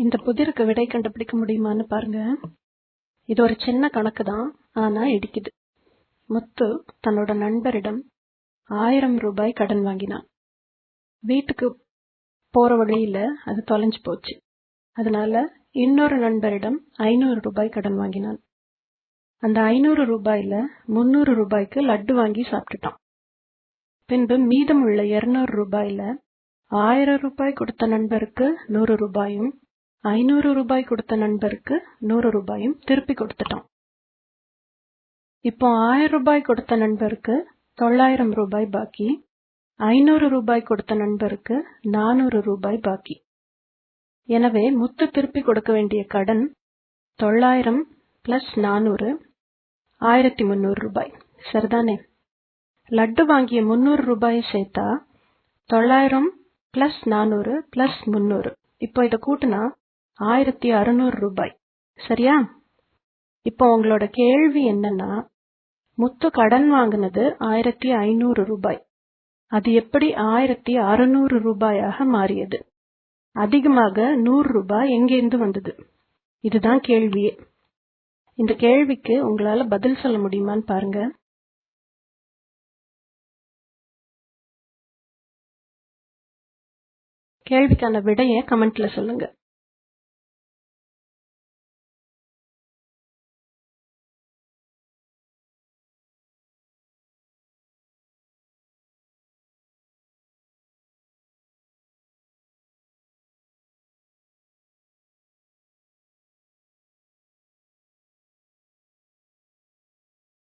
இந்த புதிருக்கு விடை கண்டுபிடிக்க முடியுமான்னு பாருங்க. இது ஒரு சின்ன கணக்கு தான், ஆனா இடிக்குது. முத்து தன்னோட நண்பரிடம் 1000 ரூபாய் கடன் வாங்கினான். வீட்டுக்கு போற வழியில அது தொலைஞ்சு போச்சு. அதனால இன்னொரு நண்பரிடம் 500 ரூபாய் கடன் வாங்கினான். அந்த 500 ரூபாயில 300 ரூபாய்க்கு லட்டு வாங்கி சாப்பிட்டுட்டான். பின்பு மீதமுள்ள 200 ரூபாயில 1000 ரூபாய் கொடுத்த நண்பருக்கு 100 ரூபாயும் 500 ரூபாய் கொடுத்த நண்பருக்கு 100 ரூபாயும் திருப்பி கொடுத்துட்டான். இப்போ 1000 ரூபாய் கொடுத்த நண்பருக்கு 900 ரூபாய் பாக்கி, 500 ரூபாய் கொடுத்த நண்பருக்கு 400 ரூபாய் பாக்கி. எனவே முத்து திருப்பி கொடுக்க வேண்டிய கடன் 900 பிளஸ் 400 1300 ரூபாய். சரிதானே? லட்டு வாங்கிய 300 ரூபாயை சேர்த்தா 900 பிளஸ் 400 பிளஸ் 300. இப்போ இதை கூட்டினா 1600 ரூபாய். சரியா? இப்போ உங்களோட கேள்வி என்னன்னா, முத்து கடன் வாங்கினது 1500 ரூபாய். அது எப்படி 1600 ரூபாயாக மாறியது? அதிகமாக 100 ரூபாய் எங்கிருந்து வந்தது? இதுதான் கேள்வியே. இந்த கேள்விக்கு உங்களால பதில் சொல்ல முடியுமான்னு பாருங்க. கேள்விக்கான விடையை கமெண்ட்ல சொல்லுங்க.